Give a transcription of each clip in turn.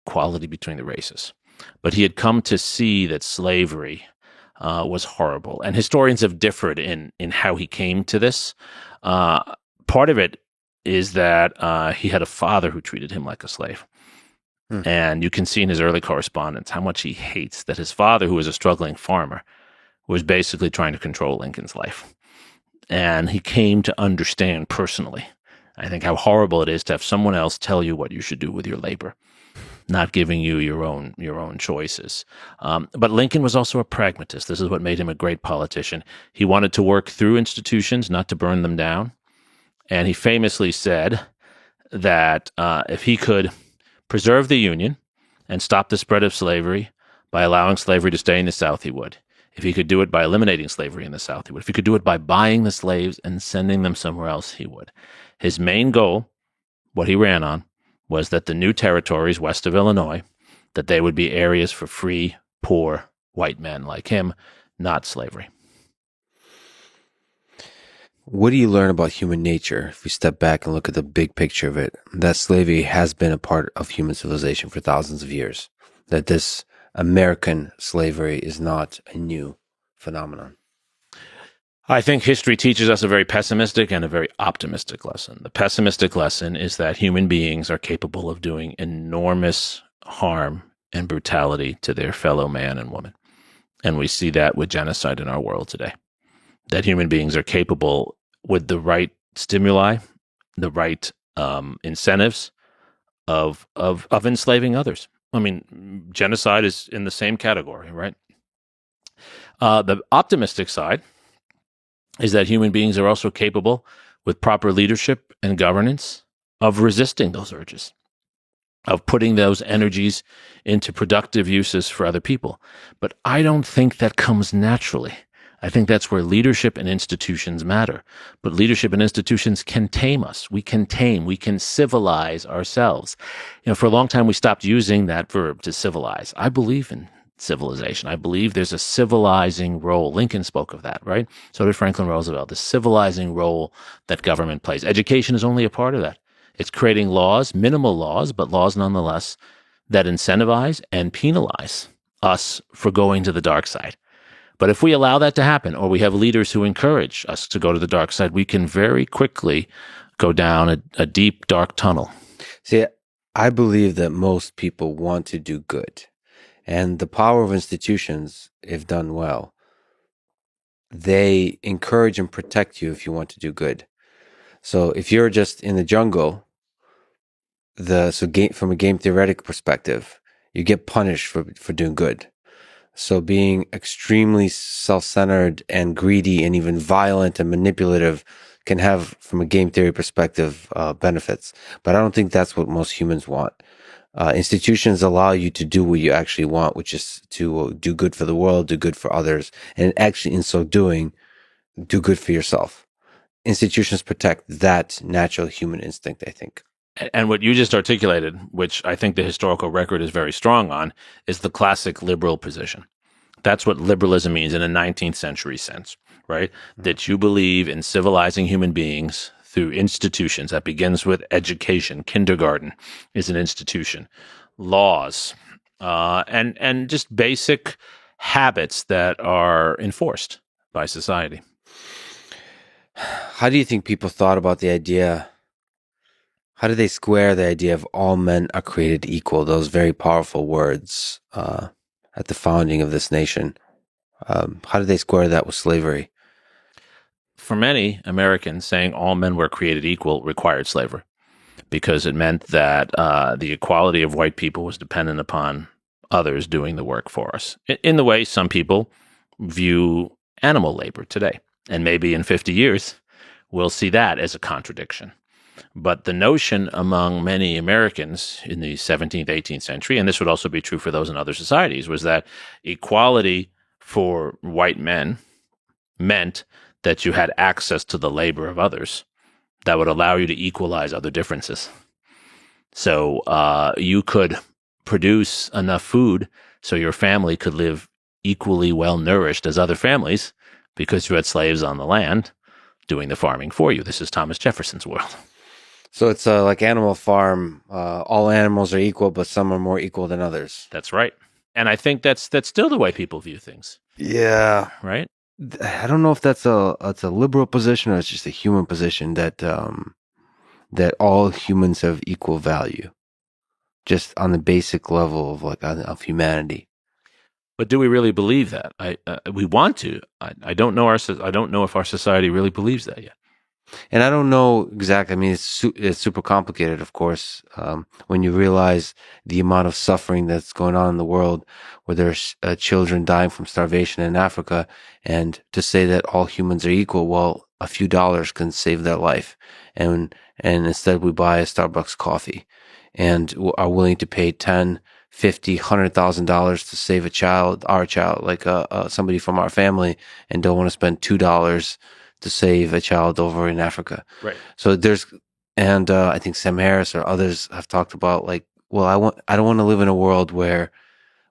equality between the races. But he had come to see that slavery was horrible. And historians have differed in how he came to this. Part of it is that he had a father who treated him like a slave. And you can see in his early correspondence how much he hates that his father, who was a struggling farmer, was basically trying to control Lincoln's life. And he came to understand personally, I think, how horrible it is to have someone else tell you what you should do with your labor, not giving you your own choices. But Lincoln was also a pragmatist. This is what made him a great politician. He wanted to work through institutions, not to burn them down. And he famously said that if he could preserve the Union and stop the spread of slavery by allowing slavery to stay in the South, he would. If he could do it by eliminating slavery in the South, he would. If he could do it by buying the slaves and sending them somewhere else, he would. His main goal, what he ran on, was that the new territories west of Illinois, that they would be areas for free, poor, white men like him, not slavery. What do you learn about human nature if we step back and look at the big picture of it? That slavery has been a part of human civilization for thousands of years. That this American slavery is not a new phenomenon. I think history teaches us a very pessimistic and a very optimistic lesson. The pessimistic lesson is that human beings are capable of doing enormous harm and brutality to their fellow man and woman. And we see that with genocide in our world today. That human beings are capable, with the right stimuli, the right incentives, of enslaving others. I mean, genocide is in the same category, right? The optimistic side is that human beings are also capable, with proper leadership and governance, of resisting those urges, of putting those energies into productive uses for other people. But I don't think that comes naturally. I think that's where leadership and institutions matter. But leadership and institutions can tame us. We can civilize ourselves. For a long time, we stopped using that verb, to civilize. I believe in civilization. I believe there's a civilizing role. Lincoln spoke of that, right? So did Franklin Roosevelt, the civilizing role that government plays. Education is only a part of that. It's creating laws, minimal laws, but laws nonetheless, that incentivize and penalize us for going to the dark side. But if we allow that to happen, or we have leaders who encourage us to go to the dark side, we can very quickly go down a deep, dark tunnel. See, I believe that most people want to do good. And the power of institutions, if done well, they encourage and protect you if you want to do good. So if you're just in the jungle, from a game theoretic perspective, you get punished for doing good. So being extremely self-centered and greedy and even violent and manipulative can have, from a game theory perspective, benefits. But I don't think that's what most humans want. Institutions allow you to do what you actually want, which is to do good for the world, do good for others, and actually in so doing, do good for yourself. Institutions protect that natural human instinct, I think. And what you just articulated, which I think the historical record is very strong on, is the classic liberal position. That's what liberalism means in a 19th century sense, right? That you believe in civilizing human beings through institutions. That begins with education. Kindergarten is an institution. Laws, and just basic habits that are enforced by society. How do you think people thought about the idea? How do they square the idea of all men are created equal? Those very powerful words at the founding of this nation. How do they square that with slavery? For many Americans, saying all men were created equal required slavery, because it meant that the equality of white people was dependent upon others doing the work for us, in the way some people view animal labor today. And maybe in 50 years, we'll see that as a contradiction. But the notion among many Americans in the 17th, 18th century, and this would also be true for those in other societies, was that equality for white men meant that you had access to the labor of others that would allow you to equalize other differences. So you could produce enough food so your family could live equally well nourished as other families because you had slaves on the land doing the farming for you. This is Thomas Jefferson's world. So it's like Animal Farm. All animals are equal, but some are more equal than others. That's right. And I think that's still the way people view things, Yeah. right? I don't know if that's a liberal position or it's just a human position that all humans have equal value, just on the basic level of of humanity. But do we really believe that? We want to. I don't know I don't know if our society really believes that yet. And I don't know exactly. I mean, it's super complicated, of course. When you realize the amount of suffering that's going on in the world, where there's children dying from starvation in Africa, and to say that all humans are equal, well, a few dollars can save their life, and instead we buy a Starbucks coffee, and are willing to pay 10, 50, $100,000 to save a child, our child, like somebody from our family, and don't want to spend $2 to save a child over in Africa. Right. So and I think Sam Harris or others have talked about well, I don't want to live in a world where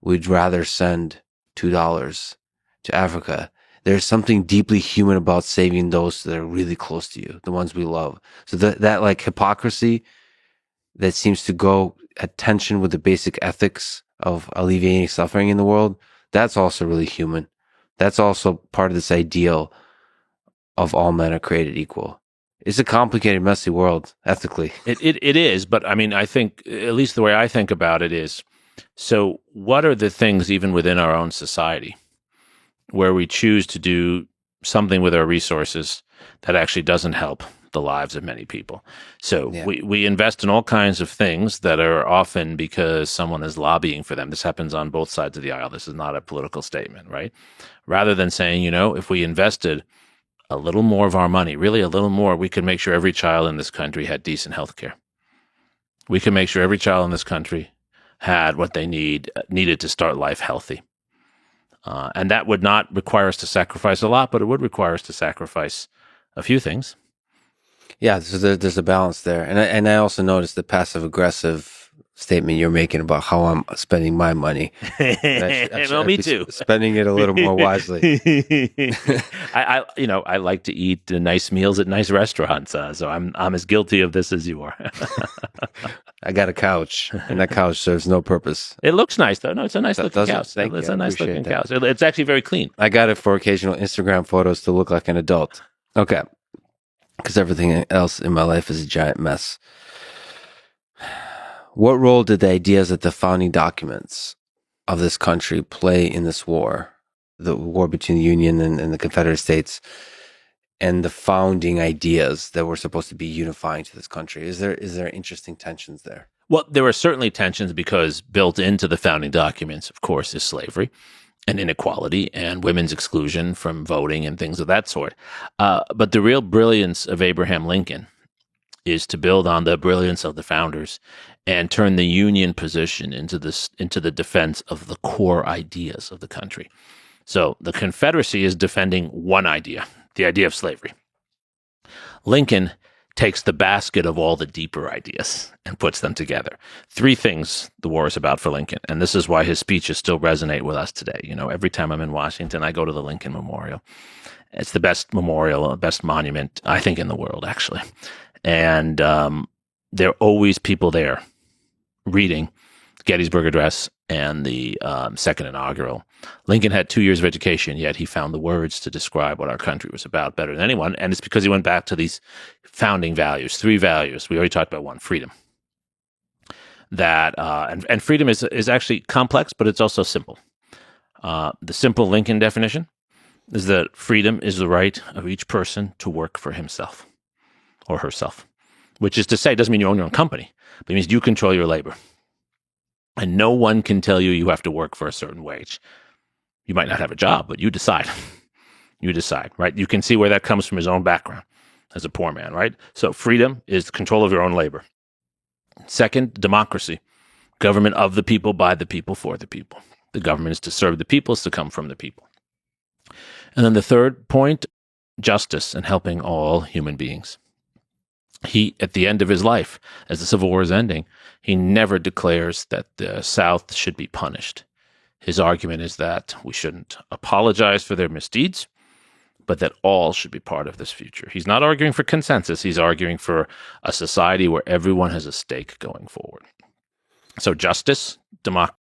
we'd rather send $2 to Africa. There's something deeply human about saving those that are really close to you, the ones we love. So that like hypocrisy that seems to go at tension with the basic ethics of alleviating suffering in the world, that's also really human. That's also part of this ideal of all men are created equal. It's a complicated, messy world ethically. It is, but I mean, I think at least the way I think about it is, so what are the things even within our own society where we choose to do something with our resources that actually doesn't help the lives of many people? So Yeah. we invest in all kinds of things that are often because someone is lobbying for them. This happens on both sides of the aisle. This is not a political statement, right? Rather than saying, if we invested a little more of our money, really a little more, we could make sure every child in this country had decent health care. We can make sure every child in this country had what they needed to start life healthy. And that would not require us to sacrifice a lot, but it would require us to sacrifice a few things. Yeah, so there's a balance there. And I also noticed the passive aggressive statement you're making about how I'm spending my money. Well, me too. Spending it a little more wisely. I like to eat nice meals at nice restaurants, so I'm as guilty of this as you are. I got a couch, and that couch serves no purpose. It looks nice, though. No, it's a nice looking couch. Thank you. It's a nice looking couch. It's actually very clean. I got it for occasional Instagram photos to look like an adult. Okay. Because everything else in my life is a giant mess. What role did the ideas of the founding documents of this country play in this war, the war between the Union and the Confederate States, and the founding ideas that were supposed to be unifying to this country? Is there interesting tensions there? Well, there were certainly tensions because built into the founding documents, of course, is slavery and inequality and women's exclusion from voting and things of that sort. But the real brilliance of Abraham Lincoln is to build on the brilliance of the founders and turn the Union position into the defense of the core ideas of the country. So the Confederacy is defending one idea, the idea of slavery. Lincoln takes the basket of all the deeper ideas and puts them together. Three things the war is about for Lincoln, and this is why his speeches still resonate with us today. Every time I'm in Washington, I go to the Lincoln Memorial. It's the best memorial, best monument, I think, in the world, actually. And there are always people there reading the Gettysburg Address and the second inaugural. Lincoln had 2 years of education, yet he found the words to describe what our country was about better than anyone. And it's because he went back to these founding values, three values. We already talked about one, freedom. And freedom is actually complex, but it's also simple. The simple Lincoln definition is that freedom is the right of each person to work for himself or herself, which is to say, it doesn't mean you own your own company, but it means you control your labor. And no one can tell you have to work for a certain wage. You might not have a job, but you decide. You decide, right? You can see where that comes from his own background as a poor man, right? So freedom is the control of your own labor. Second, democracy. Government of the people, by the people, for the people. The government is to serve the people, is to come from the people. And then the third point, justice and helping all human beings. He, at the end of his life, as the Civil War is ending, he never declares that the South should be punished. His argument is that we shouldn't apologize for their misdeeds, but that all should be part of this future. He's not arguing for consensus. He's arguing for a society where everyone has a stake going forward. So justice, democracy,